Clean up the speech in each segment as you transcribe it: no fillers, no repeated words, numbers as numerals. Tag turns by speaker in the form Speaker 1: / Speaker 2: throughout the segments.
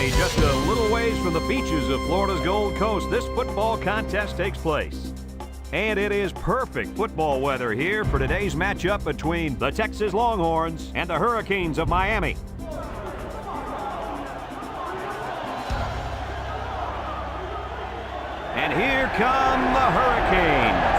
Speaker 1: Miami, just a little ways from the beaches of Florida's Gold Coast, this football contest takes place. And it is perfect football weather here for today's matchup between the Texas Longhorns and the Hurricanes of Miami. And here come the Hurricanes.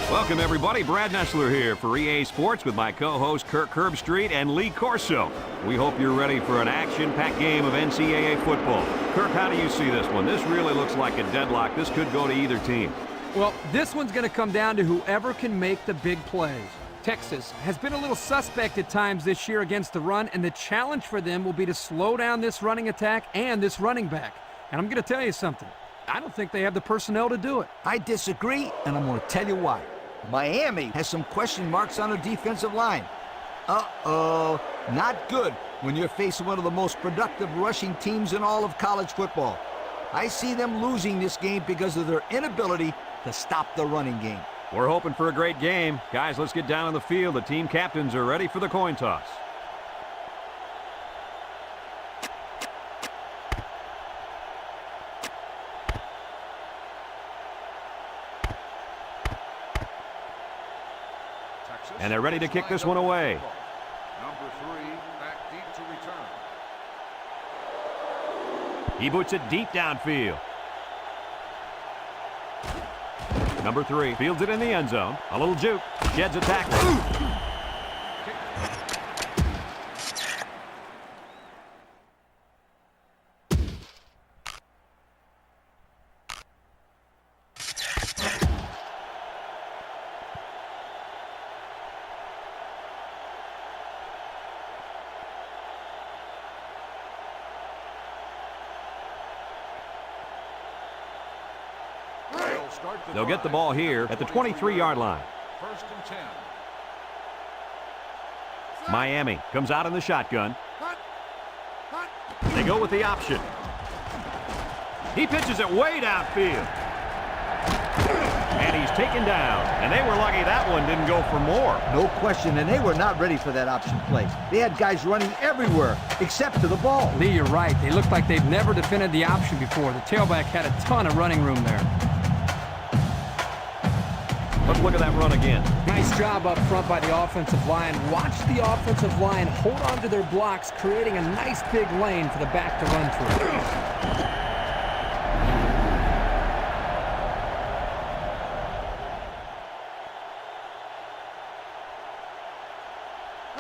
Speaker 1: Welcome, everybody. Brad Nessler here for EA Sports with my co-host Kirk Herbstreit and Lee Corso. We hope you're ready for an action-packed game of NCAA football. Kirk, how do you see this one? This really looks like a deadlock. This could go to either team.
Speaker 2: Well, this one's going to come down to whoever can make the big plays. Texas has been a little suspect at times this year against the run, and the challenge for them will be to slow down this running attack and this running back. And I'm going to tell you something. I don't think they have the personnel to do it.
Speaker 3: I disagree, and I'm going to tell you why. Miami has some question marks on their defensive line. Uh-oh, not good when you're facing one of the most productive rushing teams in all of college football. I see them losing this game because of their inability to stop the running game.
Speaker 1: We're hoping for a great game. Guys, let's get down on the field. The team captains are ready for the coin toss. And they're ready to kick this one away.
Speaker 4: Number 3, back deep to return.
Speaker 1: He boots it deep downfield. Number 3 fields it in the end zone. A little juke. Sheds a tackle. They'll get the ball here at the 23-yard line.
Speaker 4: First and 10.
Speaker 1: Miami comes out in the shotgun. They go with the option. He pitches it way downfield. And he's taken down. And they were lucky that one didn't go for more.
Speaker 3: No question, and they were not ready for that option play. They had guys running everywhere except to the ball.
Speaker 2: Lee, you're right. They look like they've never defended the option before. The tailback had a ton of running room there.
Speaker 1: Let's look at that run again.
Speaker 2: Nice job up front by the offensive line. Watch the offensive line hold on to their blocks, creating a nice big lane for the back to run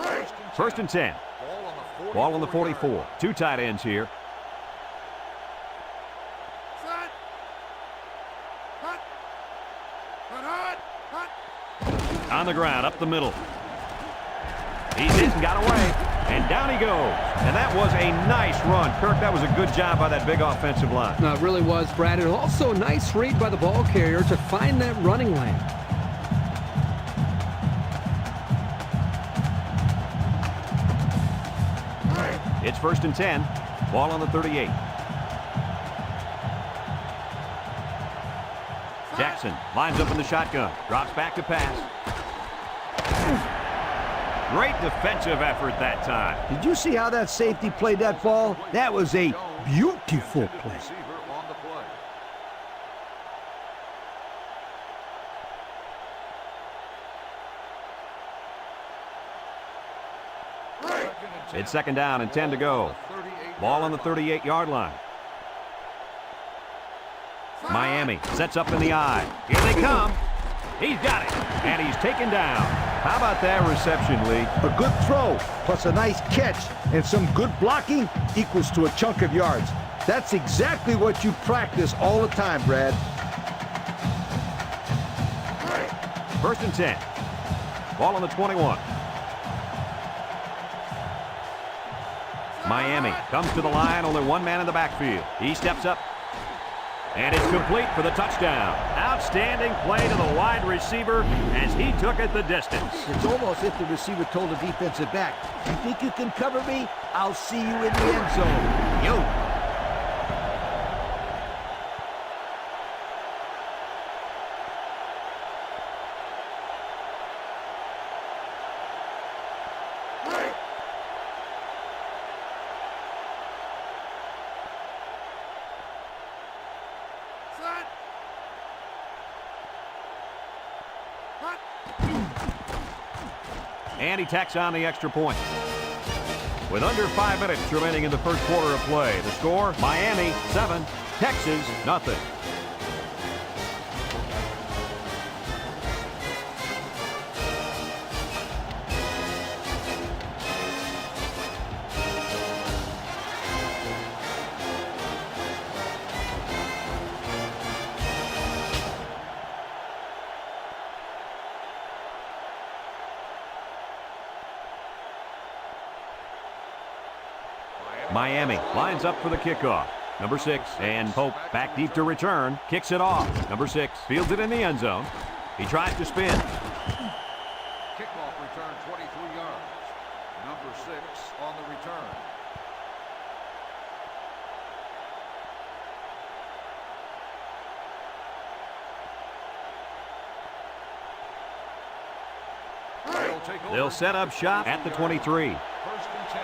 Speaker 2: through.
Speaker 1: First and 10. Ball on the 44. Two tight ends here. On the ground, up the middle. He's hit and got away, and down he goes. And that was a nice run. Kirk, that was a good job by that big offensive line.
Speaker 2: No, it really was, Brad. It was also a nice read by the ball carrier to find that running lane.
Speaker 1: It's first and 10. Ball on the 38. Jackson lines up in the shotgun. Drops back to pass. Great defensive effort that time.
Speaker 3: Did you see how that safety played that ball? That was a beautiful play.
Speaker 1: It's second down and 10 to go. Ball on the 38-yard line. Miami sets up in the eye. Here they come. He's got it, and he's taken down. How about that reception, Lee?
Speaker 3: A good throw, plus a nice catch, and some good blocking equals to a chunk of yards. That's exactly what you practice all the time, Brad.
Speaker 1: First and 10. Ball on the 21. Miami comes to the line, only one man in the backfield. He steps up, and it's complete for the touchdown. Outstanding play to the wide receiver as he took it the distance.
Speaker 3: It's almost as if the receiver told the defensive back, "You think you can cover me? I'll see you in the end zone." Yo.
Speaker 1: And he tacks on the extra point. With under 5 minutes remaining in the first quarter of play, the score, Miami 7, Texas nothing. Miami lines up for the kickoff. Number 6, and Pope back deep to return. Kicks it off. Number 6 fields it in the end zone. He tries to spin.
Speaker 4: Kickoff return 23 yards. Number 6 on the return.
Speaker 1: They'll set up shop at the 23.
Speaker 4: 1st and 10.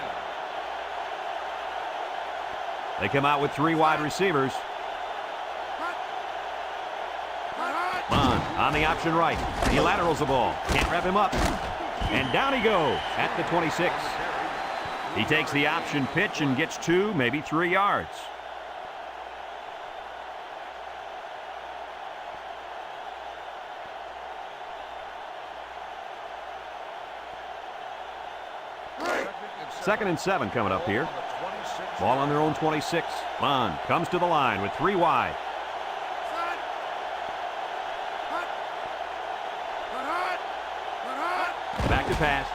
Speaker 1: They come out with 3 wide receivers. Bond on the option right. He laterals the ball. Can't wrap him up. And down he goes at the 26. He takes the option pitch and gets 2, maybe 3 yards. Second and 7 coming up here. Ball on their own 26. Bond comes to the line with 3 wide. Back to pass.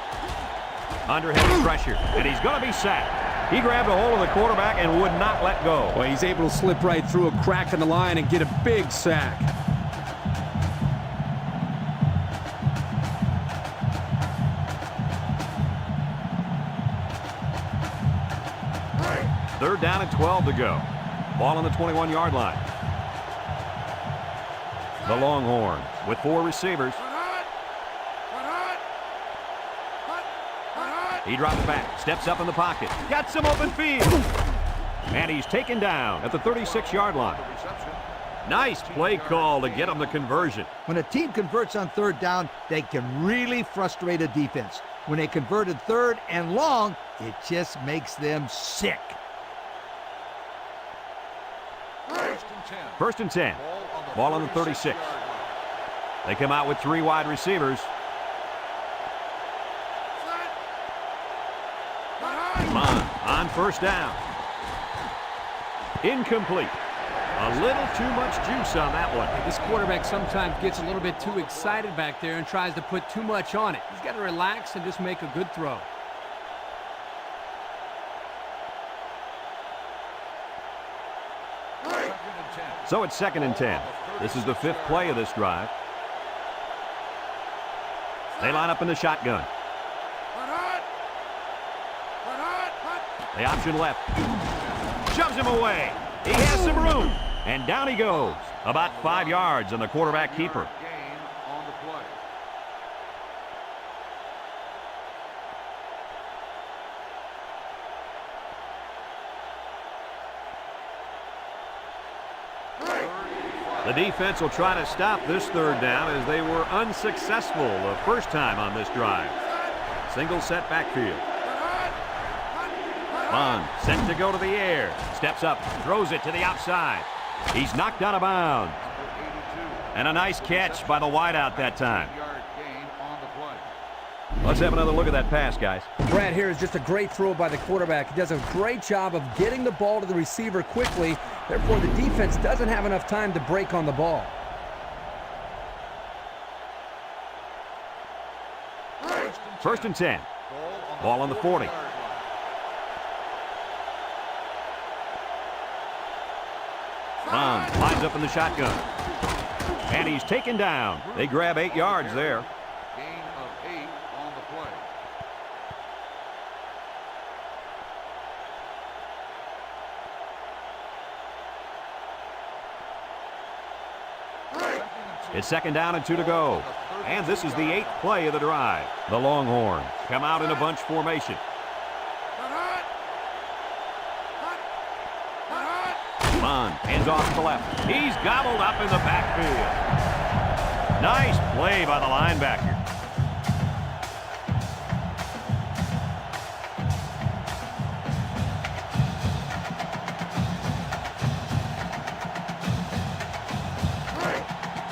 Speaker 1: Under heavy pressure, and he's going to be sacked. He grabbed a hold of the quarterback and would not let go.
Speaker 2: Well, he's able to slip right through a crack in the line and get a big sack.
Speaker 1: Third down and 12 to go. Ball on the 21-yard line. The Longhorns with 4 receivers. He drops back, steps up in the pocket, got some open field. And he's taken down at the 36-yard line. Nice play call to get him the conversion.
Speaker 3: When a team converts on 3rd down, they can really frustrate a defense. When they converted 3rd and long, it just makes them sick.
Speaker 1: 1st and 10. Ball on the 36. They come out with 3 wide receivers. On 1st down. Incomplete. A little too much juice on that one.
Speaker 2: This quarterback sometimes gets a little bit too excited back there and tries to put too much on it. He's got to relax and just make a good throw.
Speaker 1: So it's 2nd and 10. This is the 5th play of this drive. They line up in the shotgun. The option left. Shoves him away. He has some room. And down he goes. About 5 yards on the quarterback keeper.
Speaker 4: Gain on the play.
Speaker 1: The defense will try to stop this 3rd down as they were unsuccessful the first time on this drive. Single set backfield. Bond set to go to the air. Steps up, throws it to the outside. He's knocked out of bounds. And a nice catch by the wideout that time. Let's have another look at that pass, guys.
Speaker 2: Brad, here is just a great throw by the quarterback. He does a great job of getting the ball to the receiver quickly. Therefore, the defense doesn't have enough time to break on the ball.
Speaker 1: First and 10. Ball on the 40. Bond lines up in the shotgun. And he's taken down. They grab 8 yards there.
Speaker 4: Gain of 8 on the play.
Speaker 1: It's 2nd down and 2 to go. And this is the 8th play of the drive. The Longhorns come out in a bunch formation. Bond hands off to the left. He's gobbled up in the backfield. Nice play by the linebacker.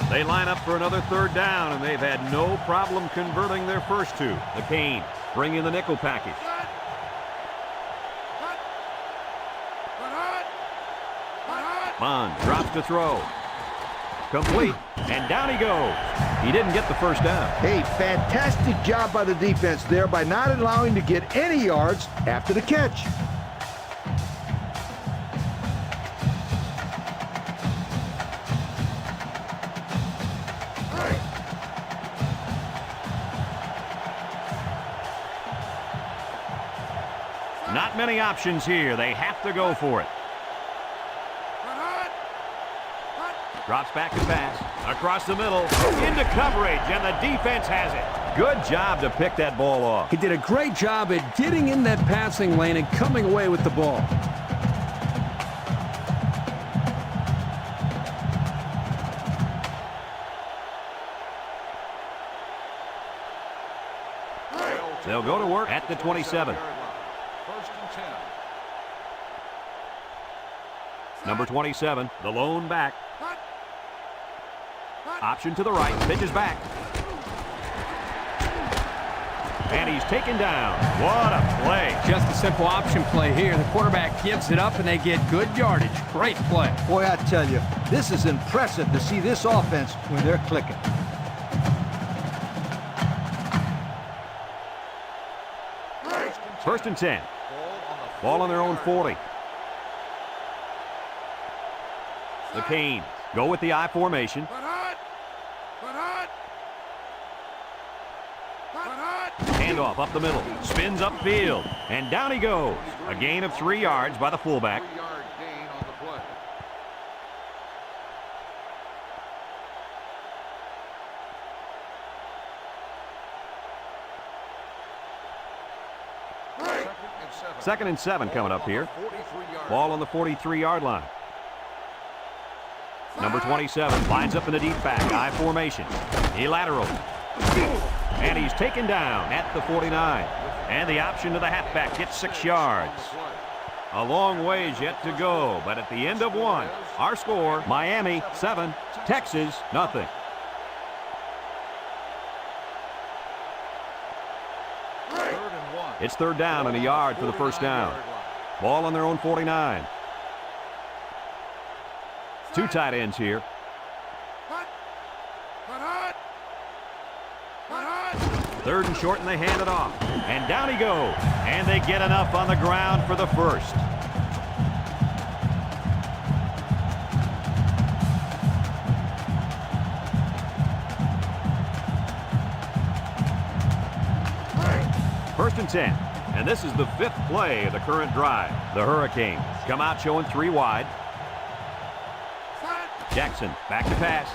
Speaker 1: They line up for another third down, and they've had no problem converting their first two. The Canes bring in the nickel package. Bond drops to throw. Complete, and down he goes. He didn't get the first down.
Speaker 5: Hey, fantastic job by the defense there by not allowing to get any yards after the catch.
Speaker 1: Not many options here. They have to go for it. Drops back to pass. Across the middle. Into coverage, and the defense has it. Good job to pick that ball off.
Speaker 2: He did a great job at getting in that passing lane and coming away with the ball.
Speaker 1: They'll go to work at the 27.
Speaker 4: First and 10.
Speaker 1: Number 27, the lone back. Option to the right, pitches back. And he's taken down. What a play.
Speaker 2: Just a simple option play here. The quarterback gives it up, and they get good yardage. Great play.
Speaker 3: Boy, I tell you, this is impressive to see this offense when they're clicking.
Speaker 1: First and 10. Ball on their own 40. The Canes go with the I formation. Handoff up the middle. Spins upfield. And down he goes. A gain of 3 yards by the fullback.
Speaker 4: 3-yard gain on the play.
Speaker 1: Second and 7 coming up here. Ball on the 43-yard line. Number 27 lines up in the deep back. I formation. He laterals. And he's taken down at the 49. And the option to the halfback gets 6 yards. A long ways yet to go, but at the end of one, our score, Miami 7, Texas nothing. It's third down and a yard for the first down. Ball on their own 49. 2 tight ends here. Third and short, and they hand it off. And down he goes. And they get enough on the ground for the first. First and 10. And this is the 5th play of the current drive. The Hurricanes come out showing 3 wide. Jackson back to pass.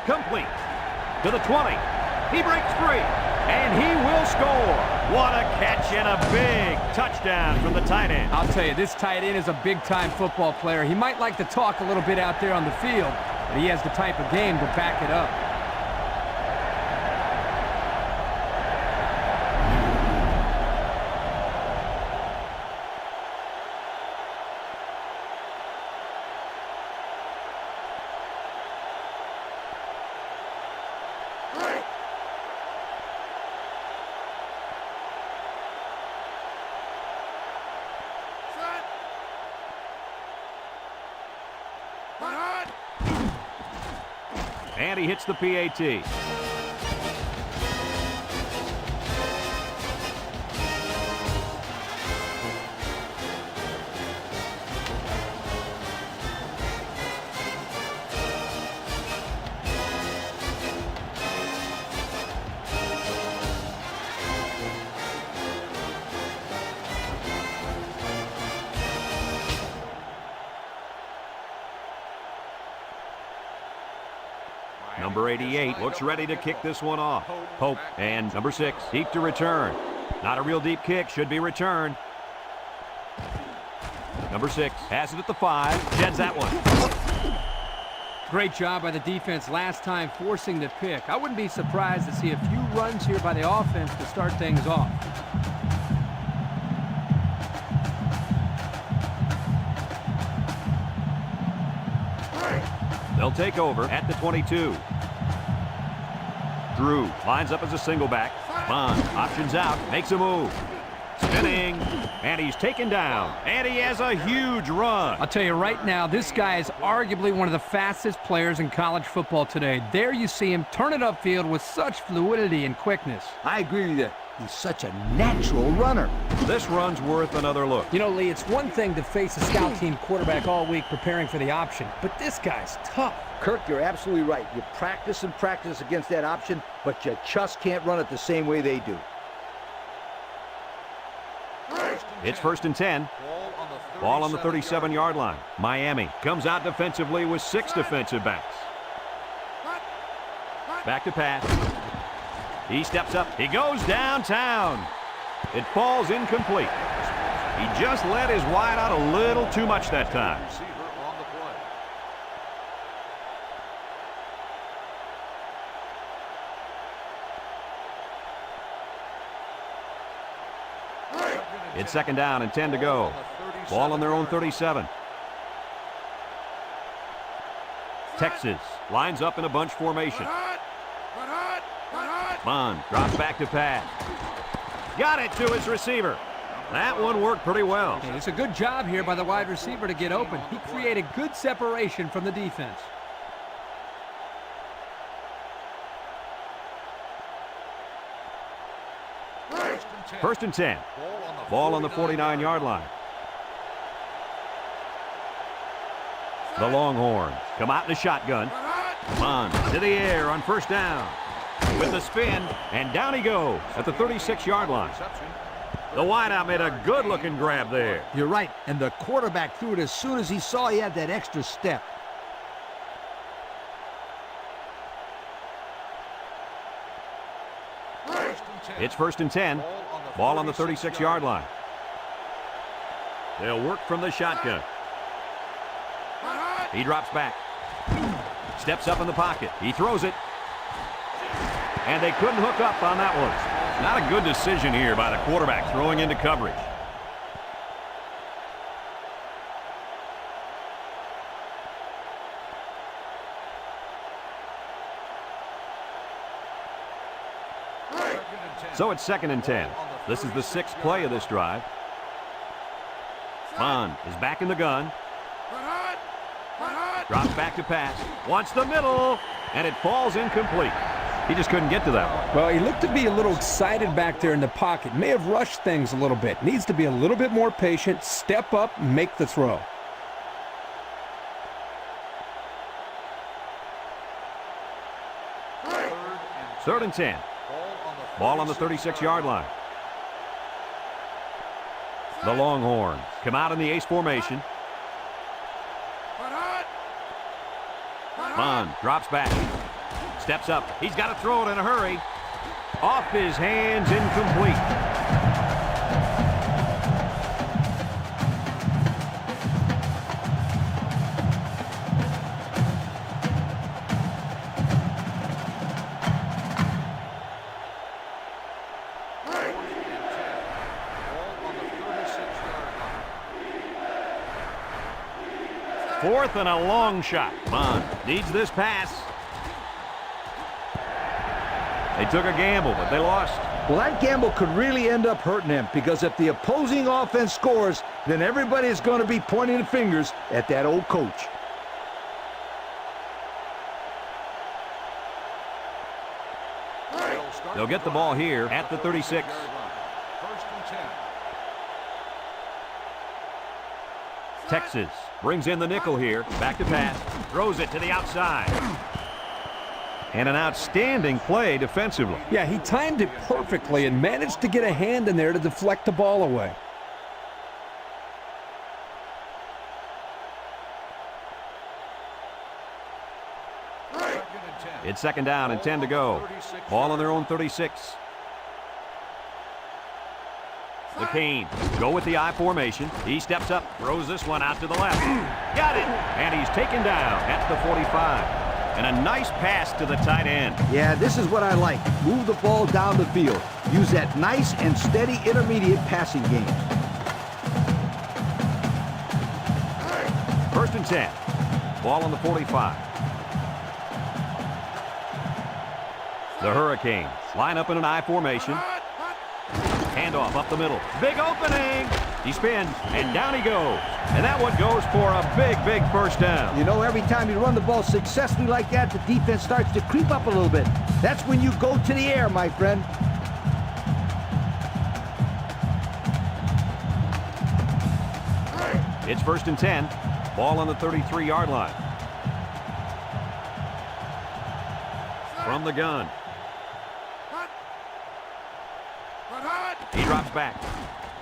Speaker 1: Complete to the 20. He breaks free, and he will score. What a catch and a big touchdown from the tight end.
Speaker 2: I'll tell you, this tight end is a big-time football player. He might like to talk a little bit out there on the field, but he has the type of game to back it up.
Speaker 1: And he hits the PAT. Number 88 looks ready to kick this one off. Pope and number 6 deep to return. Not a real deep kick, should be returned. Number 6 has it at the 5, sheds that one.
Speaker 2: Great job by the defense last time forcing the pick. I wouldn't be surprised to see a few runs here by the offense to start things off.
Speaker 1: They'll take over at the 22. Drew lines up as a single back. Bond options out, makes a move. Spinning, and he's taken down, and he has a huge run.
Speaker 2: I'll tell you right now, this guy is arguably one of the fastest players in college football today. There you see him turn it upfield with such fluidity and quickness.
Speaker 3: I agree with you. He's such a natural runner.
Speaker 1: This run's worth another look.
Speaker 2: You know, Lee, it's one thing to face a scout team quarterback all week preparing for the option, but this guy's tough.
Speaker 5: Kirk, you're absolutely right. You practice and practice against that option, but you just can't run it the same way they do.
Speaker 1: It's 1st and 10. Ball on the 37-yard line. Miami comes out defensively with 6 defensive backs. Back to pass. He steps up. He goes downtown. It falls incomplete. He just let his wide out a little too much that time. It's 2nd down and 10 to go. Ball on their own 37. Texas lines up in a bunch formation. Bond drops back to pass. Got it to his receiver. That one worked pretty well.
Speaker 2: Hey, it's a good job here by the wide receiver to get open. He created good separation from the defense.
Speaker 1: First and 10. Ball on the 49-yard line. The Longhorns come out in a shotgun. Bond to the air on 1st down. With the spin, and down he goes at the 36-yard line. The wideout made a good-looking grab there.
Speaker 3: You're right, and the quarterback threw it as soon as he saw he had that extra step.
Speaker 1: It's 1st and 10. Ball on the 36-yard line. They'll work from the shotgun. He drops back. Steps up in the pocket. He throws it. And they couldn't hook up on that one. Not a good decision here by the quarterback throwing into coverage. So it's 2nd and 10. This is the 6th play of this drive. Bond is back in the gun. Drops back to pass. Wants the middle, and it falls incomplete. He just couldn't get to that one.
Speaker 2: Well, he looked to be a little excited back there in the pocket. May have rushed things a little bit. Needs to be a little bit more patient, step up, make the throw.
Speaker 1: Third and 10. Ball on the 36-yard line. The Longhorns come out in the ace formation. Bond drops back. Steps up. He's got to throw it in a hurry. Off his hands, incomplete. Fourth and a long shot. Bond needs this pass. They took a gamble, but they lost.
Speaker 5: Well, that gamble could really end up hurting them, because if the opposing offense scores, then everybody is going to be pointing the fingers at that old coach.
Speaker 1: They'll get the ball here at the 36. Texas brings in the nickel here. Back to pass. Throws it to the outside. And an outstanding play defensively.
Speaker 2: Yeah, he timed it perfectly and managed to get a hand in there to deflect the ball away.
Speaker 1: It's 2nd down and 10 to go. Ball on their own 36. The Hurricane go with the I formation. He steps up, throws this one out to the left. Got it! And he's taken down at the 45. And a nice pass to the tight end.
Speaker 3: Yeah, this is what I like. Move the ball down the field. Use that nice and steady intermediate passing game.
Speaker 1: 1st and 10. Ball on the 45. The Hurricanes line up in an I formation. Handoff up the middle. Big opening. He spins, and down he goes. And that one goes for a big, big first down.
Speaker 3: You know, every time you run the ball successfully like that, the defense starts to creep up a little bit. That's when you go to the air, my friend.
Speaker 1: It's 1st and 10. Ball on the 33-yard line. From the gun. He drops back.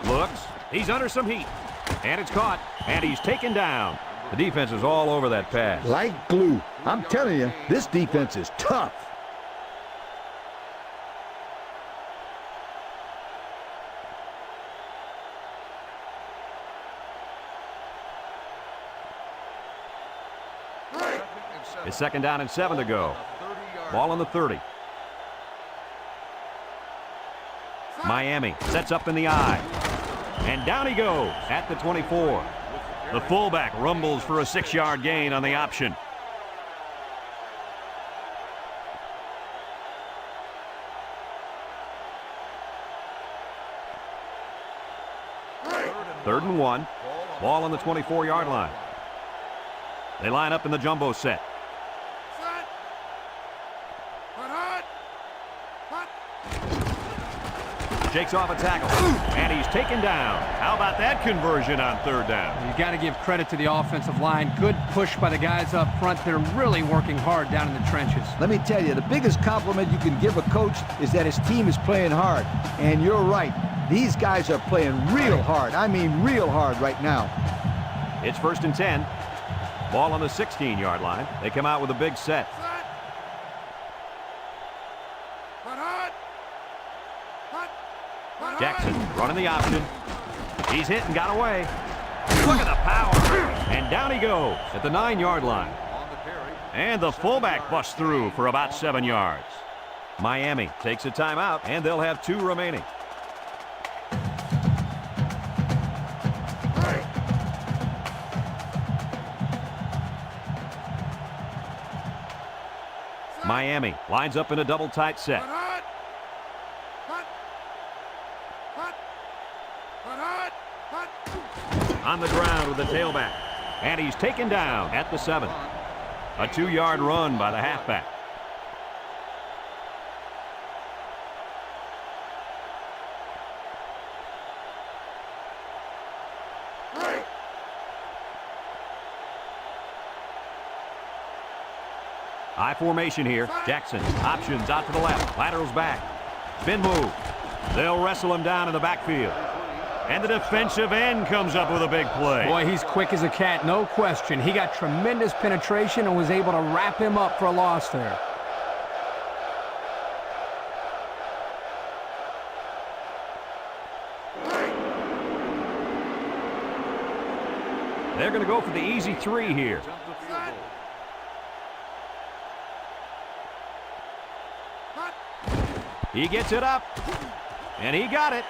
Speaker 1: Looks. He's under some heat. And it's caught. And he's taken down. The defense is all over that pass.
Speaker 5: Like glue. I'm telling you, this defense is tough.
Speaker 1: It's 2nd down and 7 to go. Ball on the 30. Miami sets up in the I. And down he goes at the 24. The fullback rumbles for a 6-yard gain on the option. Third and 1. Ball on the 24-yard line. They line up in the jumbo set. Shakes off a tackle, and he's taken down. How about that conversion on 3rd down?
Speaker 2: You got to give credit to the offensive line. Good push by the guys up front. They're really working hard down in the trenches.
Speaker 3: Let me tell you, the biggest compliment you can give a coach is that his team is playing hard. And you're right. These guys are playing real hard. I mean real hard right now.
Speaker 1: It's 1st and 10. Ball on the 16-yard line. They come out with a big set. Jackson running the option. He's hit and got away. Look at the power. And down he goes at the 9-yard line. And the fullback busts through for about 7 yards. Miami takes a timeout, and they'll have 2 remaining. Miami lines up in a double tight set. On the ground with the tailback. And he's taken down at the 7. A 2-yard run by the halfback. I formation here. Jackson options out to the left. Laterals back. Spin move. They'll wrestle him down in the backfield. And the defensive end comes up with a big play.
Speaker 2: Boy, he's quick as a cat, no question. He got tremendous penetration and was able to wrap him up for a loss there.
Speaker 1: They're going to go for the easy 3 here. He gets it up, and he got it.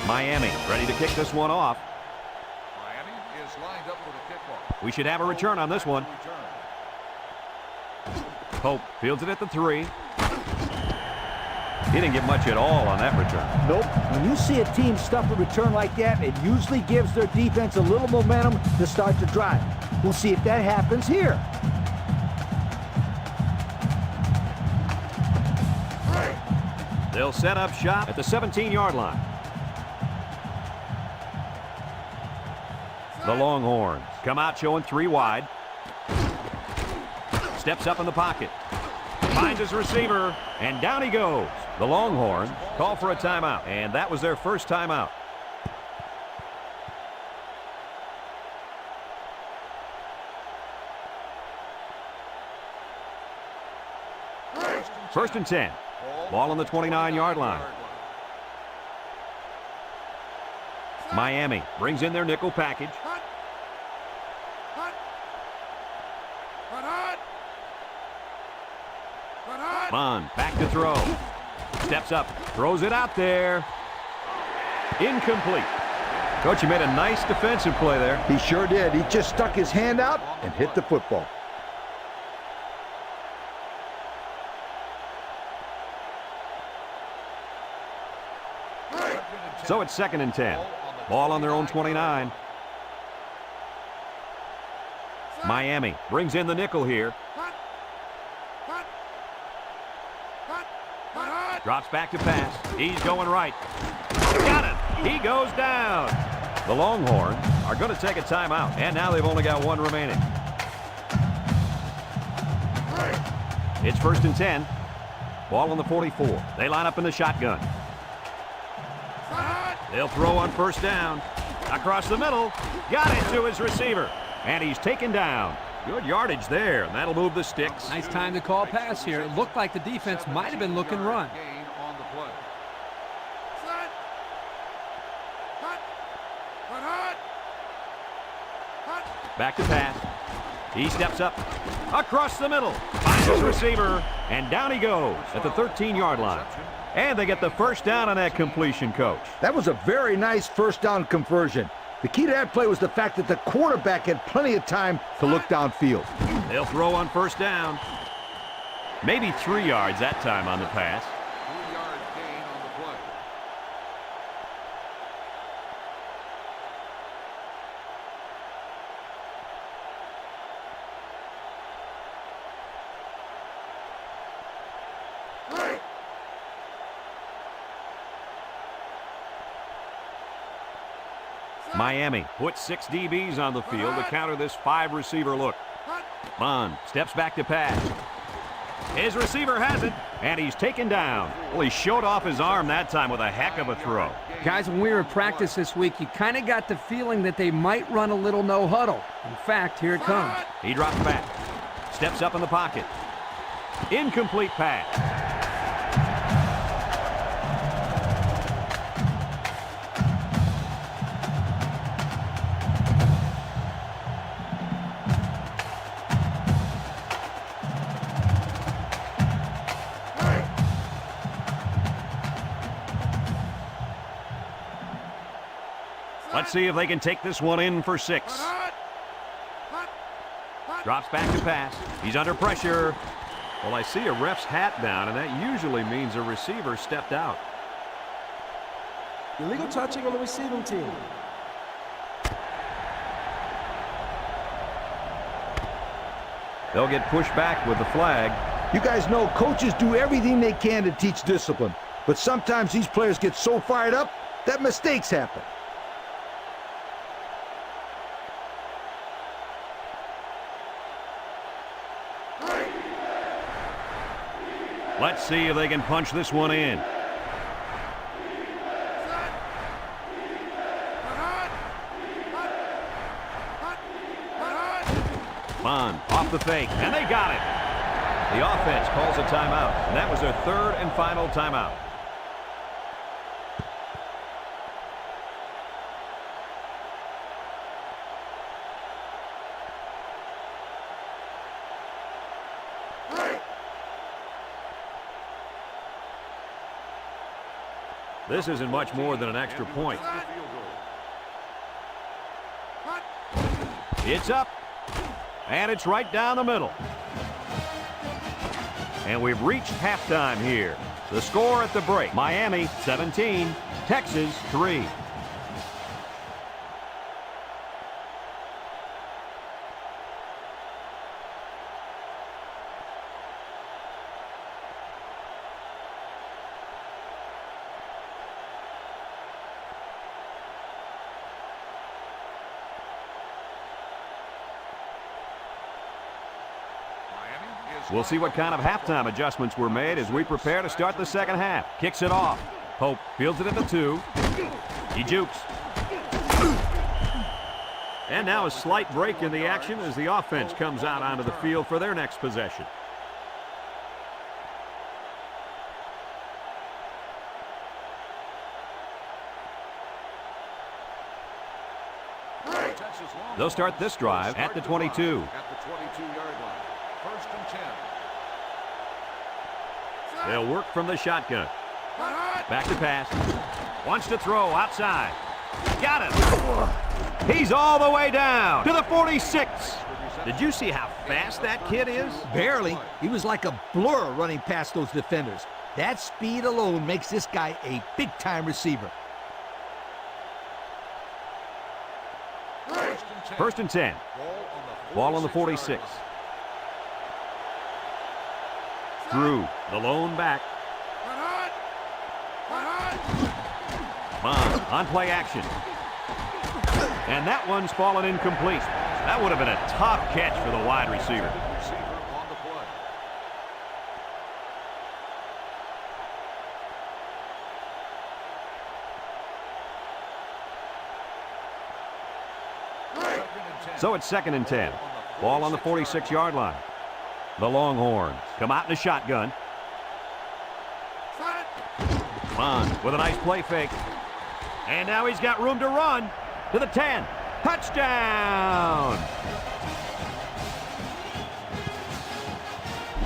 Speaker 1: Miami ready to kick this one off.
Speaker 4: Miami is lined up for the kickoff.
Speaker 1: We should have a return on this one. Pope fields it at the 3. He didn't get much at all on that return.
Speaker 3: Nope. When you see a team stuff a return like that, it usually gives their defense a little momentum to start the drive. We'll see if that happens here.
Speaker 1: They'll set up shop at the 17-yard line. The Longhorns come out showing 3 wide. Steps up in the pocket. Finds his receiver, and down he goes. The Longhorns call for a timeout, and that was their first timeout. First and 10. Ball on the 29-yard line. Miami brings in their nickel package. Bond back to throw. Steps up, throws it out there. Incomplete. Coach, you made a nice defensive play there.
Speaker 5: He sure did. He just stuck his hand out and hit the football.
Speaker 1: So it's second and 10. Ball on their own 29. Miami brings in the nickel here. Drops back to pass. He's going right. Got it. He goes down. The Longhorns are going to take a timeout, and now they've only got one remaining. It's first and 10. Ball on the 44. They line up in the shotgun. They'll throw on first down. Across the middle. Got it to his receiver. And he's taken down. Good yardage there, and that'll move the sticks.
Speaker 2: Nice time to call pass here. It looked like the defense might have been looking run.
Speaker 1: Back to pass. He steps up. Across the middle. Finds his receiver. And down he goes at the 13-yard line. And they get the first down on that completion, Coach.
Speaker 5: That was a very nice first down conversion. The key to that play was the fact that the quarterback had plenty of time to look downfield.
Speaker 1: They'll throw on first down. Maybe 3 yards that time on the pass.
Speaker 4: 3-yard gain on the play.
Speaker 1: Miami puts 6 DBs on the field to counter this 5-receiver look. Bond steps back to pass. His receiver has it, and he's taken down. Well, he showed off his arm that time with a heck of a throw.
Speaker 2: Guys, when we were in practice this week, you kind of got the feeling that they might run a little no huddle. In fact, here it comes.
Speaker 1: He drops back. Steps up in the pocket. Incomplete pass. Let's see if they can take this one in for 6. Drops back to pass. He's under pressure. Well, I see a ref's hat down, and that usually means a receiver stepped out.
Speaker 6: Illegal touching on the receiving team.
Speaker 1: They'll get pushed back with the flag.
Speaker 5: You guys know coaches do everything they can to teach discipline, but sometimes these players get so fired up that mistakes happen.
Speaker 1: Let's see if they can punch this one in. Bond off the fake, and they got it. The offense calls a timeout, and that was their 3rd and final timeout. This isn't much more than an extra point. It's up, and it's right down the middle. And we've reached halftime here. The score at the break, Miami 17, Texas 3. We'll see what kind of halftime adjustments were made as we prepare to start the second half. Kicks it off. Pope fields it at the 2. He jukes. And now a slight break in the action as the offense comes out onto the field for their next possession. They'll start this drive at the 22.
Speaker 4: At the 22-yard line. 1st and 10.
Speaker 1: They'll work from the shotgun. Back to pass. Wants to throw outside. Got it. He's all the way down to the 46. Did you see how fast that kid is?
Speaker 3: Barely. He was like a blur running past those defenders. That speed alone makes this guy a big-time receiver.
Speaker 1: 1st and 10. Ball on the 46. Through the lone back. Bond on play action. And that one's fallen incomplete. That would have been a tough catch for the wide receiver.
Speaker 4: On the play.
Speaker 1: So it's 2nd and 10. Ball on the 46-yard line. The Longhorns come out in a shotgun. Bond with a nice play fake. And now he's got room to run to the 10. Touchdown!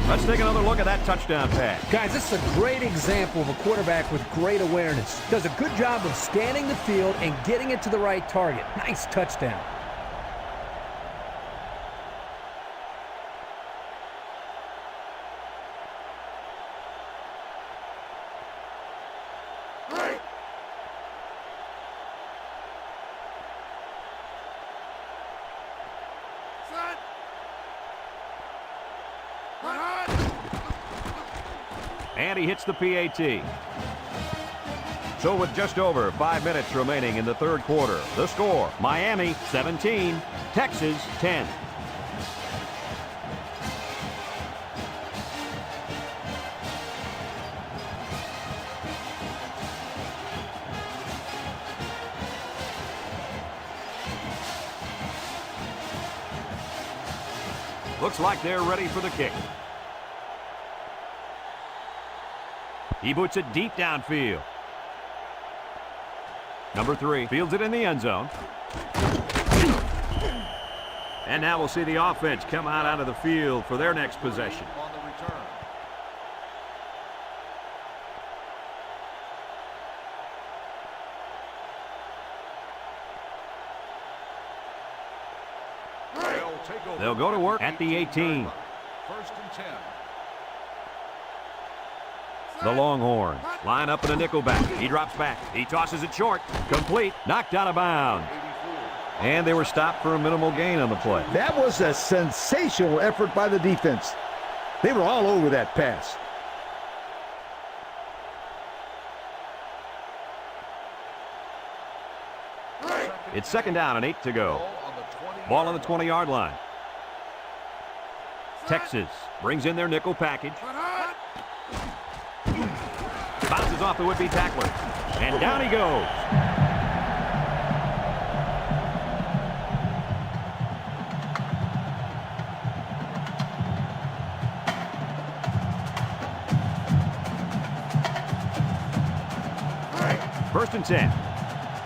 Speaker 1: Let's take another look at that touchdown pass.
Speaker 2: Guys, this is a great example of a quarterback with great awareness. Does a good job of scanning the field and getting it to the right target. Nice touchdown.
Speaker 1: And he hits the PAT. So with just over 5 minutes remaining in the third quarter, the score, Miami 17, Texas 10. Looks like they're ready for the kick. He boots it deep downfield. Number 3 fields it in the end zone. And now we'll see the offense come out onto the field for their next possession.
Speaker 4: On the return.
Speaker 1: They'll go to work at the 18.
Speaker 4: 1st and 10.
Speaker 1: The Longhorns line up in a nickel back. He drops back. He tosses it short. Complete. Knocked out of bounds. And they were stopped for a minimal gain on the play.
Speaker 5: That was a sensational effort by the defense. They were all over that pass.
Speaker 1: It's 2nd down and 8 to go. Ball on the 20-yard line. Texas brings in their nickel package. Bounces off the would-be tackler. And down he goes. First and 10.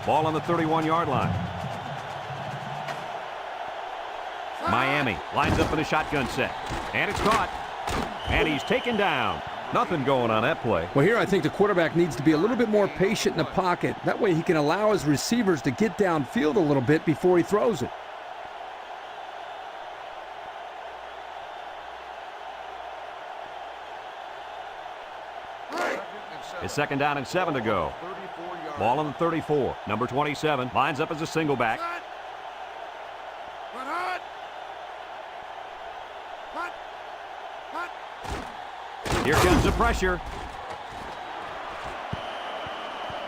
Speaker 1: Ball on the 31-yard line. Miami lines up in a shotgun set. And it's caught. And he's taken down. Nothing going on that play.
Speaker 2: Well, here I think the quarterback needs to be a little bit more patient in the pocket. That way he can allow his receivers to get downfield a little bit before he throws it.
Speaker 1: It's 2nd down and 7 to go. Ball on the 34. Number 27 lines up as a single back. Here comes the pressure.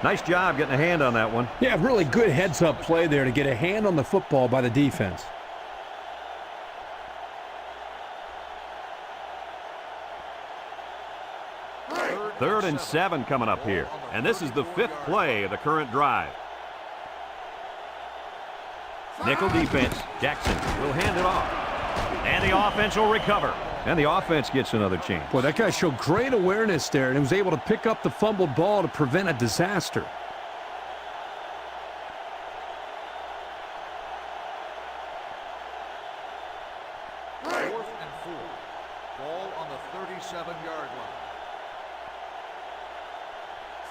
Speaker 1: Nice job getting a hand on that one.
Speaker 2: Yeah, really good heads-up play there to get a hand on the football by the defense.
Speaker 1: Third and 7 coming up here. And this is the 5th play of the current drive. Nickel defense. Jackson will hand it off. And the offense will recover. And the offense gets another chance.
Speaker 2: Boy, that guy showed great awareness there and was able to pick up the fumbled ball to prevent a disaster.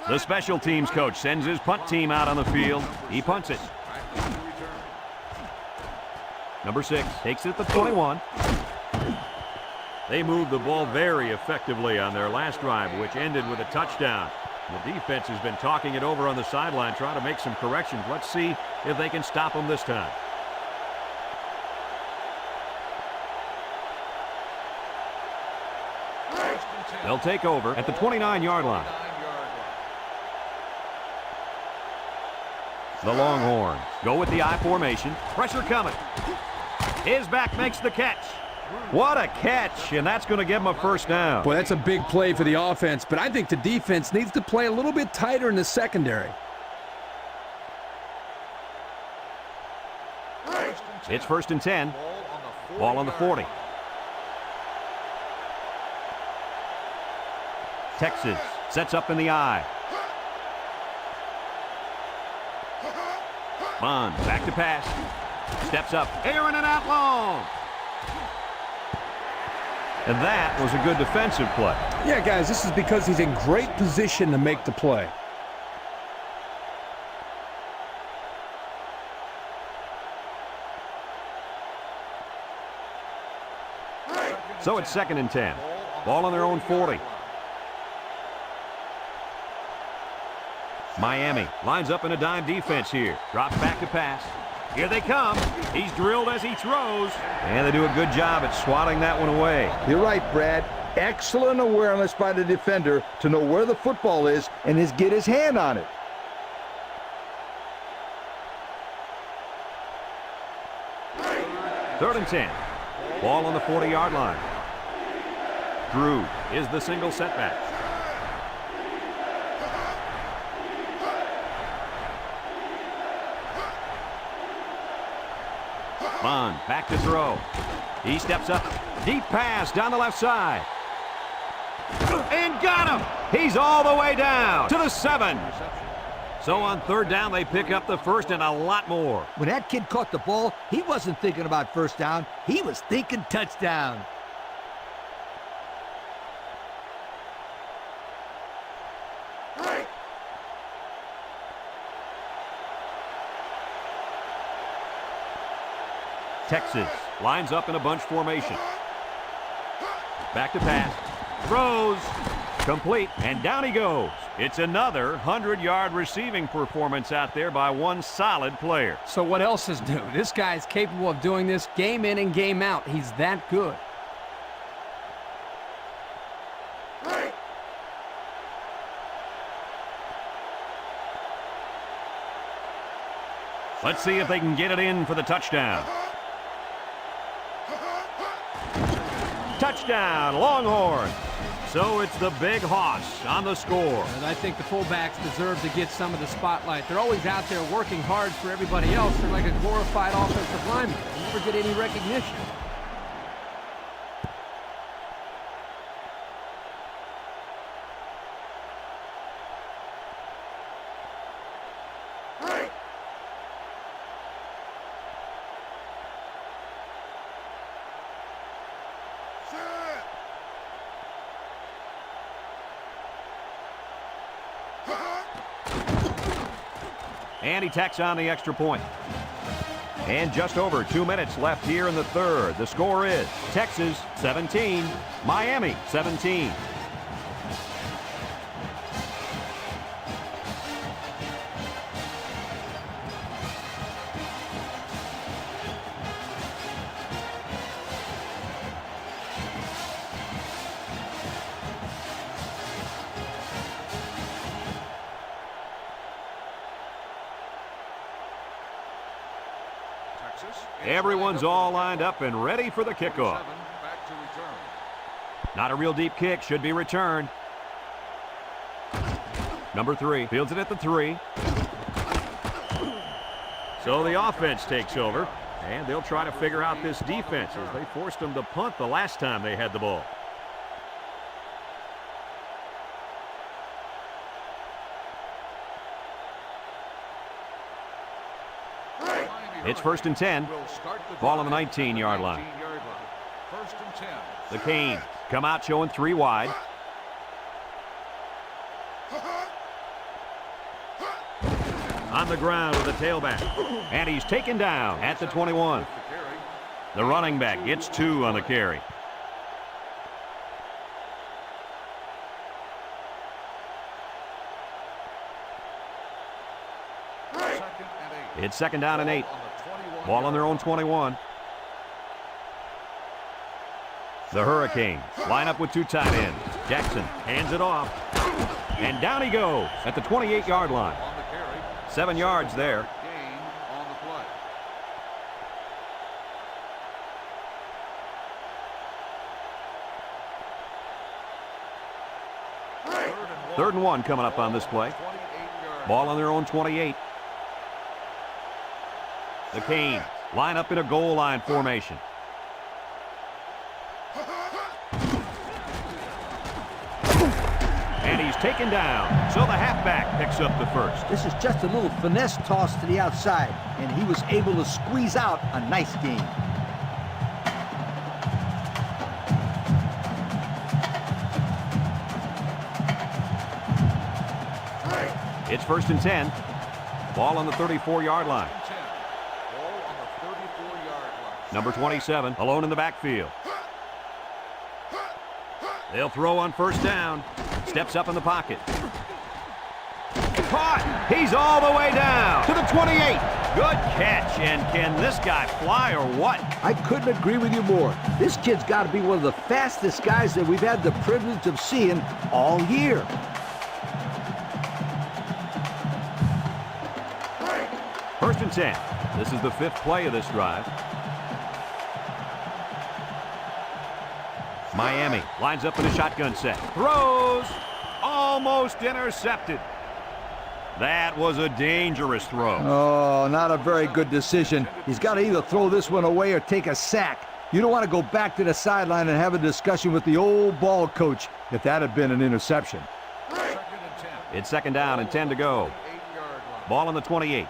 Speaker 1: The special teams coach sends his punt team out on the field. He punts it. Number 6 takes it at the 21. They moved the ball very effectively on their last drive, which ended with a touchdown. The defense has been talking it over on the sideline, trying to make some corrections. Let's see if they can stop them this time. They'll take over at the 29-yard line. The Longhorns go with the I formation. Pressure coming. His back makes the catch. What a catch, and that's going to give him a first down.
Speaker 2: Boy, that's a big play for the offense, but I think the defense needs to play a little bit tighter in the secondary.
Speaker 1: It's 1st and 10. Ball on the 40. Texas sets up in the I. Bond back to pass. Steps up. Aaron and out long. And that was a good defensive play.
Speaker 2: Yeah, guys, this is because he's in great position to make the play.
Speaker 1: So it's 2nd and 10. Ball on their own 40. Miami lines up in a dime defense here. Drops back to pass. Here they come. He's drilled as he throws. And they do a good job at swatting that one away.
Speaker 5: You're right, Brad. Excellent awareness by the defender to know where the football is and get his hand on it.
Speaker 1: Third and 10. Ball on the 40-yard line. Drew is the single setback. Bond back to throw. He steps up. Deep pass down the left side. And got him. He's all the way down to the 7. So on 3rd down, they pick up the first and a lot more.
Speaker 3: When that kid caught the ball, he wasn't thinking about first down. He was thinking touchdown.
Speaker 1: Texas lines up in a bunch formation. Back to pass. Throws. Complete. And down he goes. It's another 100-yard receiving performance out there by one solid player.
Speaker 2: So what else is new? This guy is capable of doing this game in and game out. He's that good.
Speaker 1: Let's see if they can get it in for the touchdown. Touchdown, Longhorns. So it's the big hoss on the score.
Speaker 2: And I think the fullbacks deserve to get some of the spotlight. They're always out there working hard for everybody else. They're like a glorified offensive lineman. They never get any recognition.
Speaker 1: And he tacks on the extra point. And just over 2 minutes left here in the third. The score is Texas 17, Miami 17. Everyone's all lined up and ready for the kickoff. Not a real deep kick, should be returned. Number 3 fields it at the 3. So the offense takes over, and they'll try to figure out this defense as they forced them to punt the last time they had the ball. It's 1st and 10. Ball on the 19-yard line.
Speaker 4: First and 10.
Speaker 1: The Canes come out showing 3 wide. On the ground with the tailback. And he's taken down at the 21. The running back gets 2 on the carry. It's 2nd down and 8. Ball on their own 21. The Hurricanes line up with 2 tight ends. Jackson hands it off. And down he goes at the 28-yard line. 7 yards there.
Speaker 4: Gain on the play.
Speaker 1: 3rd and 1 coming up on this play. Ball on their own 28. The Canes line up in a goal line formation. And he's taken down. So the halfback picks up the first.
Speaker 3: This is just a little finesse toss to the outside, and he was able to squeeze out a nice gain.
Speaker 1: It's 1st and 10. Ball on the 34-yard line. Number 27 alone in the backfield. They'll throw on 1st down. Steps up in the pocket. Caught! He's all the way down to the 28. Good catch. And can this guy fly or what?
Speaker 3: I couldn't agree with you more. This kid's got to be one of the fastest guys that we've had the privilege of seeing all year.
Speaker 1: First and 10. This is the 5th play of this drive. Miami lines up in a shotgun set. Throws. Almost intercepted. That was a dangerous throw.
Speaker 5: Oh, not a very good decision. He's got to either throw this one away or take a sack. You don't want to go back to the sideline and have a discussion with the old ball coach if that had been an interception.
Speaker 1: It's 2nd down and 10 to go. Ball on the 28.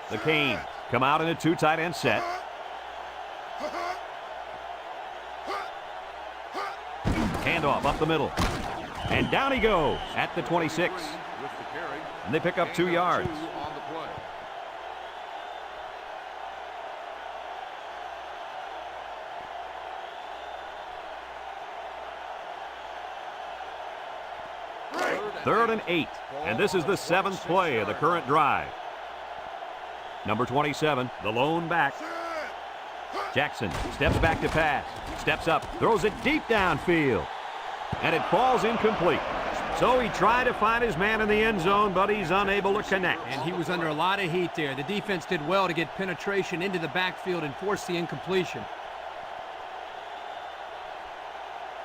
Speaker 1: The Canes come out in a 2 tight end set. Handoff up the middle. And down he goes at the 26. And they pick up 2 yards. Third and 8. And this is the 7th play of the current drive. Number 27, the lone back. Jackson steps back to pass. Steps up, throws it deep downfield. And it falls incomplete. So he tried to find his man in the end zone, but he's unable to connect.
Speaker 2: And he was under a lot of heat there. The defense did well to get penetration into the backfield and force the incompletion.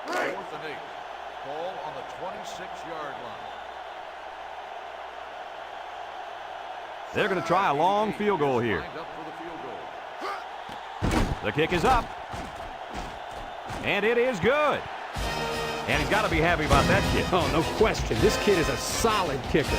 Speaker 4: 4th and 8. Ball on the 26-yard line.
Speaker 1: They're going to try a long field goal here. The kick is up. And it is good. And he's got to be happy about that kick.
Speaker 2: Oh, no question. This kid is a solid kicker.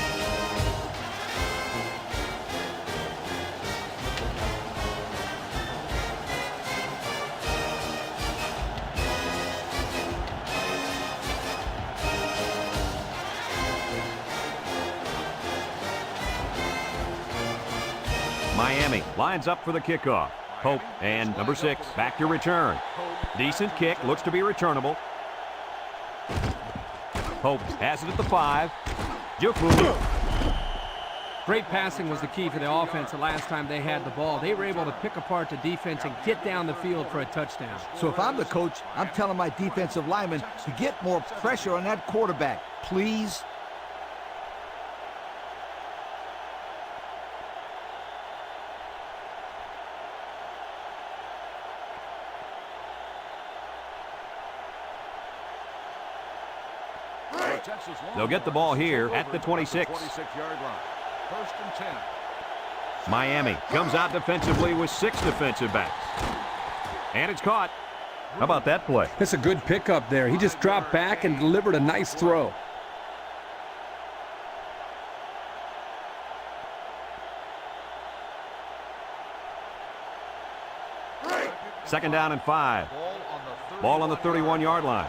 Speaker 1: Miami lines up for the kickoff. Hope and number 6 back to return. Decent kick, looks to be returnable. Hope has it at the 5. Jufu.
Speaker 2: Great passing was the key for the offense the last time they had the ball. They were able to pick apart the defense and get down the field for a touchdown.
Speaker 3: So if I'm the coach, I'm telling my defensive linemen to get more pressure on that quarterback, please.
Speaker 1: They'll get the ball here at the 26.
Speaker 4: 26-yard line. First and 10.
Speaker 1: Miami comes out defensively with 6 defensive backs. And it's caught. How about that play?
Speaker 2: That's a good pickup there. He just dropped back and delivered a nice throw.
Speaker 1: Second down and 5. Ball on the 31-yard line.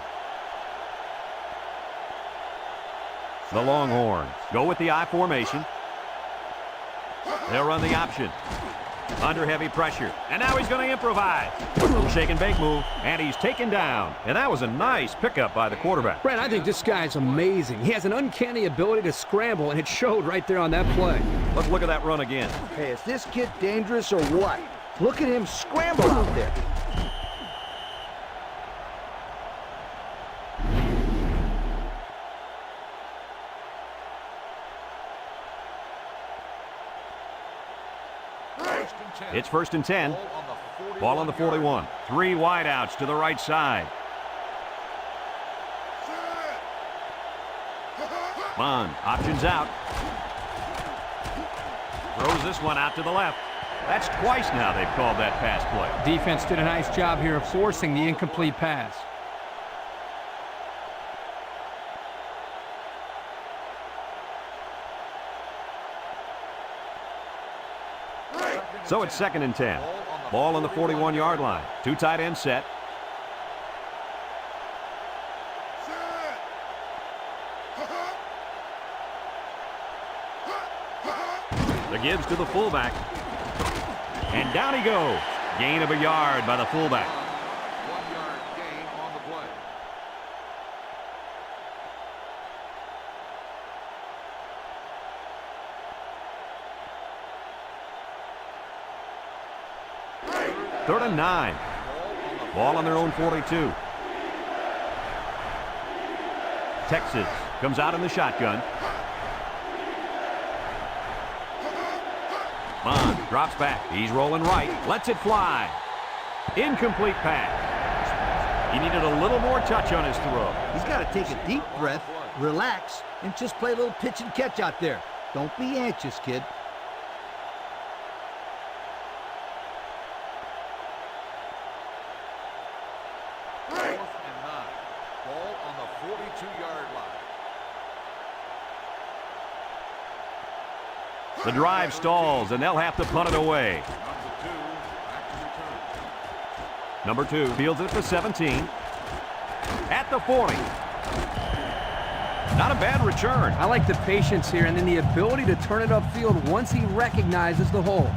Speaker 1: The Longhorns go with the I formation. They'll run the option. Under heavy pressure. And now he's going to improvise. Little shake and bake move. And he's taken down. And that was a nice pickup by the quarterback.
Speaker 2: Brad, I think this guy's amazing. He has an uncanny ability to scramble, and it showed right there on that play.
Speaker 1: Let's look at that run again.
Speaker 3: Hey, is this kid dangerous or what? Look at him scramble out there.
Speaker 1: It's first and 10. Ball on the 41. 3 wideouts to the right side. Bond options out. Throws this one out to the left. That's twice now they've called that pass play.
Speaker 2: Defense did a nice job here of forcing the incomplete pass.
Speaker 1: So it's second and 10. Ball on the 41-yard line. 2 tight ends set. The gives to the fullback. And down he goes. Gain of a yard by the fullback.
Speaker 4: 1-yard gain on the play.
Speaker 1: Third and 9. Ball on their own 42. Texas comes out in the shotgun. Bond drops back. He's rolling right. Lets it fly. Incomplete pass. He needed a little more touch on his throw.
Speaker 3: He's got to take a deep breath, relax, and just play a little pitch and catch out there. Don't be anxious, kid.
Speaker 4: Fourth and 9. Ball on the 42-yard line.
Speaker 1: The drive stalls, and they'll have to punt it away. Number 2 fields it at the 17. At the 40. Not a bad return.
Speaker 2: I like the patience here and then the ability to turn it upfield once he recognizes the hole.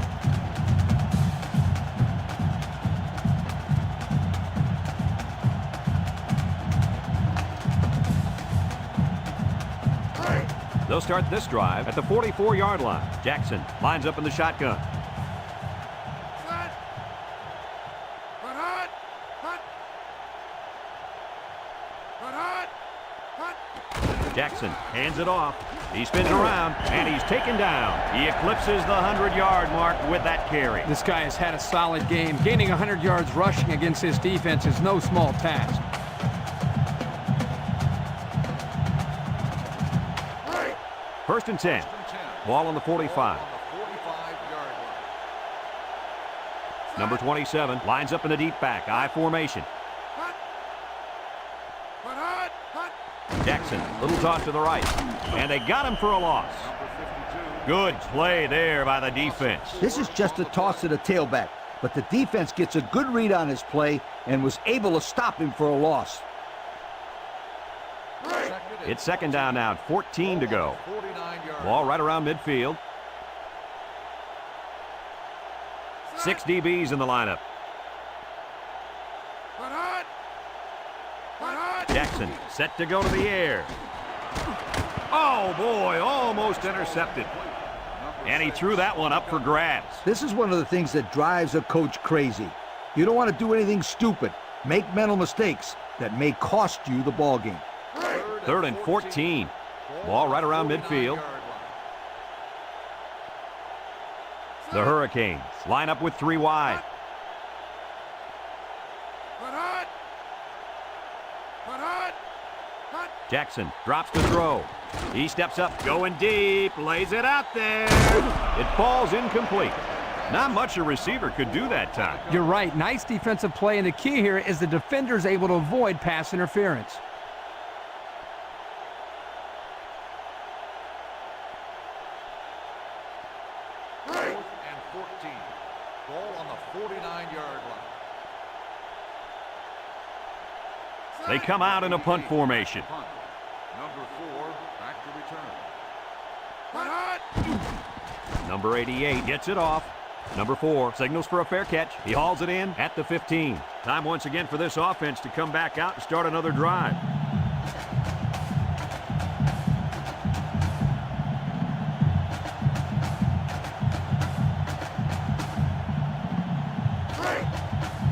Speaker 1: They'll start this drive at the 44-yard line. Jackson lines up in the shotgun. Jackson hands it off. He spins around, and he's taken down. He eclipses the 100-yard mark with that carry.
Speaker 2: This guy has had a solid game. Gaining 100 yards rushing against his defense is no small task.
Speaker 1: First and 10. Ball on the 45. Number 27 lines up in the deep back. I formation. Jackson, little toss to the right. And they got him for a loss. Good play there by the defense.
Speaker 3: This is just a toss to the tailback, but the defense gets a good read on his play and was able to stop him for a loss.
Speaker 1: It's second down now, 14 to go. Ball right around midfield. 6 DBs in the lineup. Jackson set to go to the air. Oh, boy, almost intercepted. And he threw that one up for grabs.
Speaker 3: This is one of the things that drives a coach crazy. You don't want to do anything stupid. Make mental mistakes that may cost you the ball game.
Speaker 1: Third and 14. Ball right around midfield. The Hurricanes line up with 3 wide. Jackson drops to throw. He steps up, going deep, lays it out there. It falls incomplete. Not much a receiver could do that time.
Speaker 2: You're right. Nice defensive play, and the key here is the defender's able to avoid pass interference.
Speaker 4: And 14. Ball on the 49-yard line.
Speaker 1: They come out in a punt formation.
Speaker 4: Punt. Number 4, back to return.
Speaker 1: Number 88 gets it off. Number 4 signals for a fair catch. He hauls it in at the 15. Time once again for this offense to come back out and start another drive.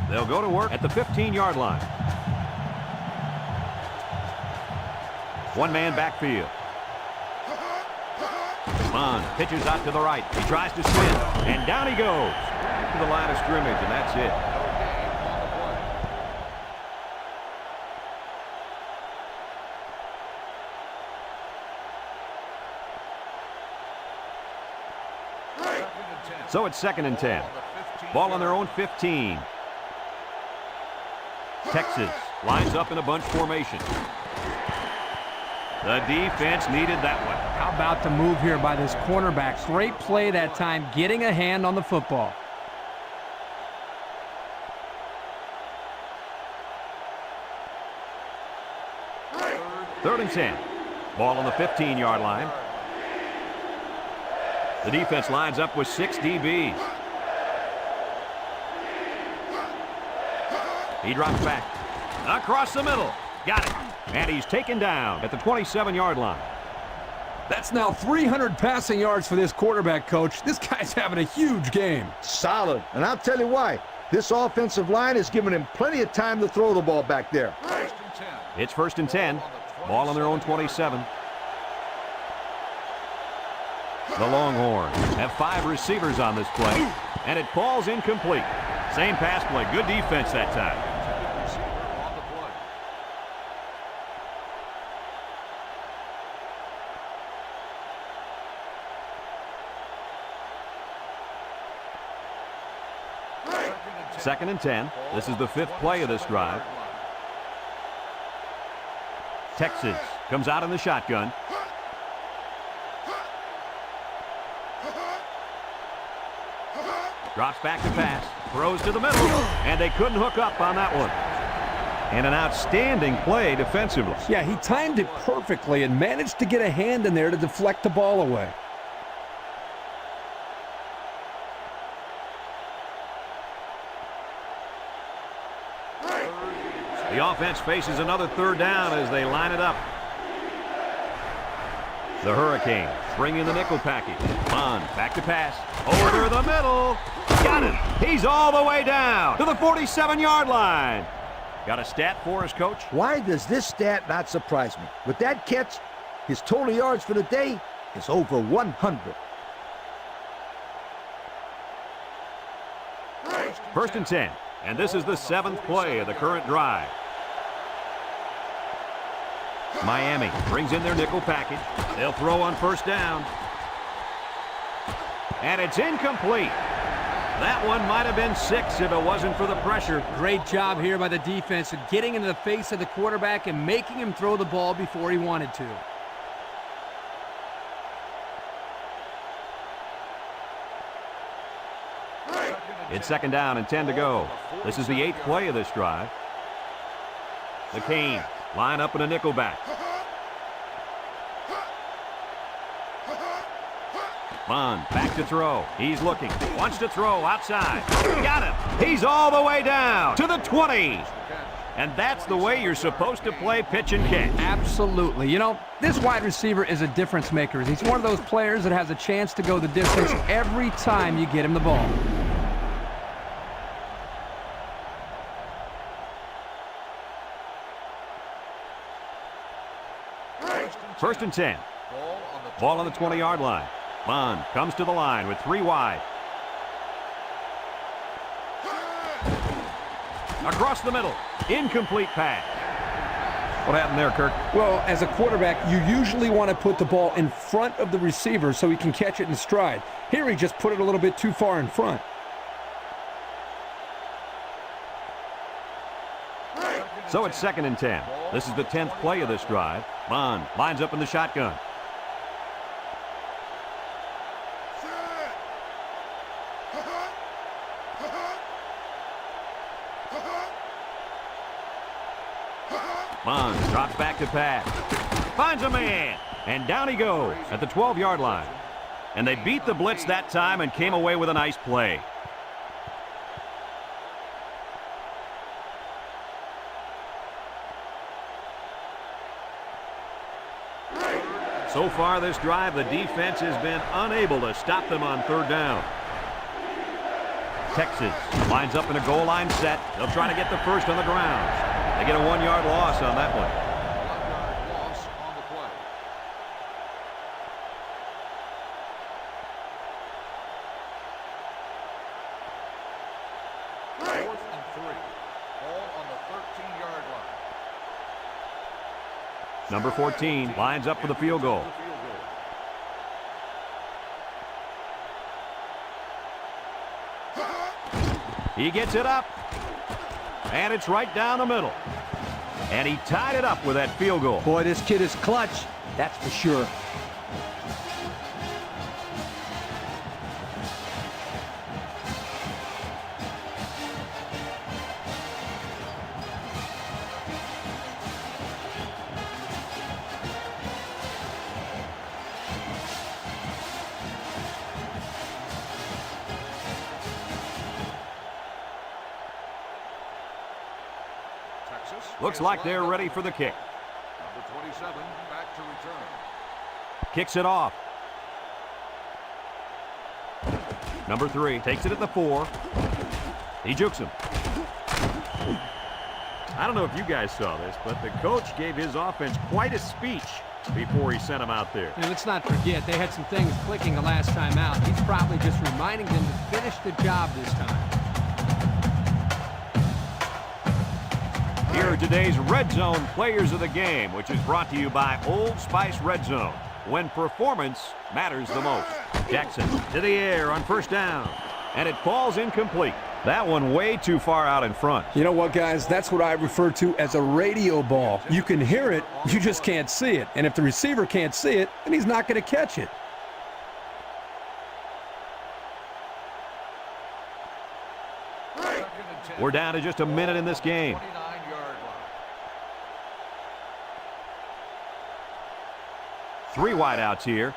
Speaker 1: They'll go to work at the 15-yard line. One-man backfield. Bond pitches out to the right. He tries to spin, and down he goes. Back to the line of scrimmage, and that's it. So it's 2nd and 10. Ball on their own 15. Texas lines up in a bunch formation. The defense needed that one.
Speaker 2: How about the move here by this cornerback? Great play that time, getting a hand on the football.
Speaker 1: Third and 10. Ball on the 15-yard line. The defense lines up with 6 DBs. He drops back. Across the middle. Got it. And he's taken down at the 27-yard line.
Speaker 2: That's now 300 passing yards for this quarterback, Coach. This guy's having a huge game.
Speaker 5: Solid. And I'll tell you why. This offensive line has given him plenty of time to throw the ball back there.
Speaker 1: It's 1st and 10. Ball on their own 27. The Longhorns have 5 receivers on this play, and it falls incomplete. Same pass play. Good defense that time. Second and 10. This is the 5th play of this drive. Texas comes out in the shotgun. Drops back to pass. Throws to the middle. And they couldn't hook up on that one. And an outstanding play defensively.
Speaker 2: Yeah, he timed it perfectly and managed to get a hand in there to deflect the ball away.
Speaker 1: The offense faces another 3rd down as they line it up. The Hurricanes bring in the nickel package. Bond back to pass. Over the middle. Got it. He's all the way down to the 47-yard line. Got a stat for us, Coach?
Speaker 3: Why does this stat not surprise me? With that catch, his total yards for the day is over 100.
Speaker 1: 1st and 10. And this is the 7th play of the current drive. Miami brings in their nickel package. They'll throw on 1st down. And it's incomplete. That one might have been 6 if it wasn't for the pressure.
Speaker 2: Great job here by the defense of getting into the face of the quarterback and making him throw the ball before he wanted to.
Speaker 1: It's 2nd down and 10 to go. This is the 8th play of this drive. The Canes line up in a nickelback. Bond back to throw. He's looking. Wants to throw outside. Got him. He's all the way down to the 20. And that's the way you're supposed to play pitch and catch.
Speaker 2: Absolutely. You know, this wide receiver is a difference maker. He's one of those players that has a chance to go the distance every time you get him the ball.
Speaker 1: First and 10. Ball on the 20-yard line. Bond comes to the line with 3 wide. Across the middle. Incomplete pass. What happened there, Kirk?
Speaker 2: Well, as a quarterback, you usually want to put the ball in front of the receiver so he can catch it in stride. Here he just put it a little bit too far in front.
Speaker 1: So it's 2nd and 10. This is the 10th play of this drive. Bond lines up in the shotgun. Bond drops back to pass. Finds a man. And down he goes at the 12-yard line. And they beat the blitz that time and came away with a nice play. So far this drive, the defense has been unable to stop them on 3rd down. Texas lines up in a goal line set. They'll try to get the first on the grounds. They get a 1-yard loss on that one.
Speaker 4: 1-yard loss on the play. Fourth and 3. Ball on the 13-yard line.
Speaker 1: Number 14 lines up for the field goal. He gets it up. And it's right down the middle. And he tied it up with that field goal.
Speaker 5: Boy, this kid is clutch. That's for sure.
Speaker 1: Looks like they're ready for the kick.
Speaker 4: Number 27 back to return.
Speaker 1: Kicks it off. Number 3 takes it at the 4. He jukes him. I don't know if you guys saw this, but the coach gave his offense quite a speech before he sent him out there.
Speaker 2: And let's not forget, they had some things clicking the last time out. He's probably just reminding them to finish the job this time.
Speaker 1: Here are today's Red Zone Players of the Game, which is brought to you by Old Spice Red Zone, when performance matters the most. Jackson to the air on 1st down, and it falls incomplete. That one way too far out in front.
Speaker 2: You know what, guys? That's what I refer to as a radio ball. You can hear it, you just can't see it. And if the receiver can't see it, then he's not going to catch it.
Speaker 1: We're down to just a minute in this game.
Speaker 4: 29-yard line.
Speaker 1: 3 wideouts here.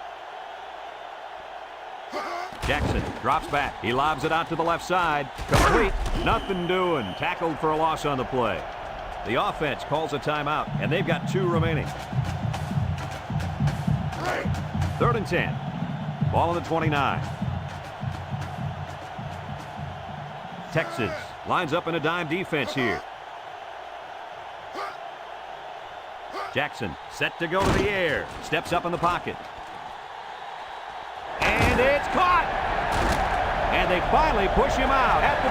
Speaker 1: Jackson drops back. He lobs it out to the left side. Complete. Nothing doing. Tackled for a loss on the play. The offense calls a timeout, and they've got 2 remaining. 3rd and 10. Ball on the 29. Texas lines up in a dime defense here. Jackson set to go to the air. Steps up in the pocket. And it's caught! And they finally push him out at the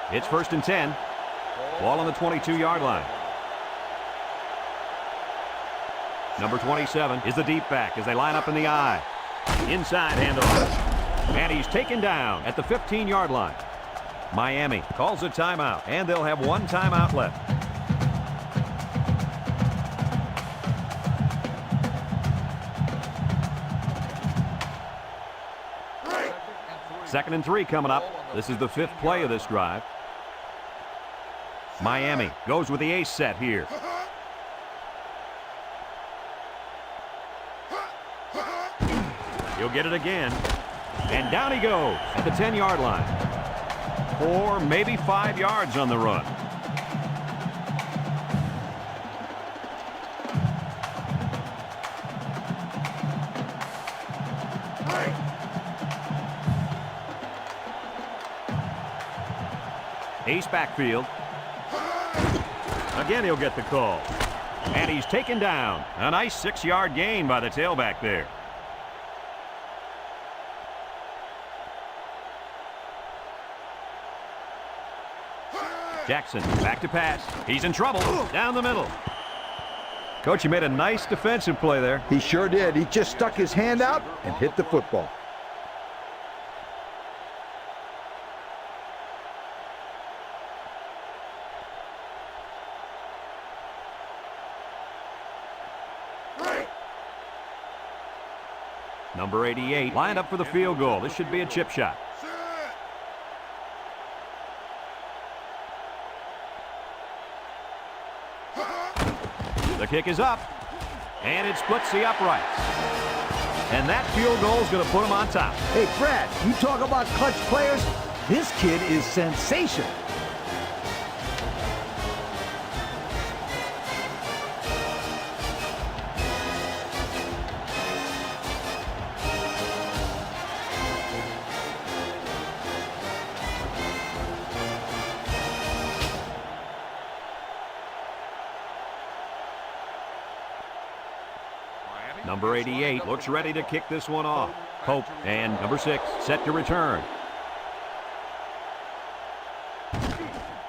Speaker 1: 22. It's 1st and 10. Ball on the 22-yard line. Number 27 is the deep back as they line up in the I. Inside handoff. And he's taken down at the 15-yard line. Miami calls a timeout, and they'll have 1 timeout left. Second and 3 coming up. This is the 5th play of this drive. Miami goes with the ace set here. He'll get it again. And down he goes at the 10-yard line. 4, maybe 5 yards on the run. Ace backfield. Again, he'll get the call. And he's taken down. A nice 6-yard gain by the tailback there. Jackson back to pass. He's in trouble. Down the middle. Coach, you made a nice defensive play there.
Speaker 5: He sure did. He just stuck his hand out and hit the football.
Speaker 1: Number 88 lined up for the field goal. This should be a chip shot. The kick is up, and it splits the uprights. And that field goal is going to put him on top.
Speaker 5: Hey, Brad, you talk about clutch players? This kid is sensational.
Speaker 1: Number 88 looks ready to kick this one off. Hope and number 6 set to return.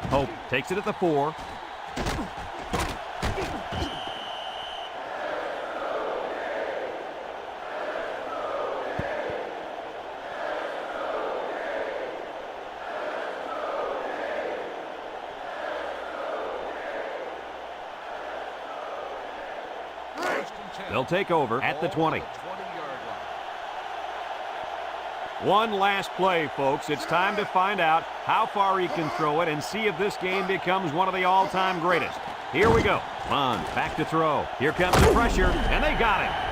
Speaker 1: Hope takes it at the 4. They'll take over at the 20. One last play, folks. It's time to find out how far he can throw it and see if this game becomes one of the all-time greatest. Here we go. Bond back to throw. Here comes the pressure, and they got him.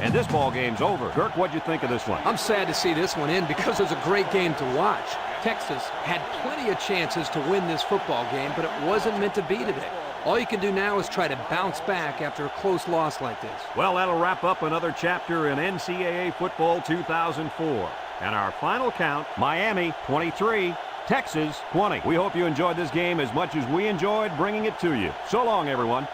Speaker 1: And this ball game's over. Kirk, what'd you think of this one?
Speaker 2: I'm sad to see this one in because it was a great game to watch. Texas had plenty of chances to win this football game, but it wasn't meant to be today. All you can do now is try to bounce back after a close loss like this.
Speaker 1: Well, that'll wrap up another chapter in NCAA football 2004. And our final count, Miami 23, Texas 20. We hope you enjoyed this game as much as we enjoyed bringing it to you. So long, everyone.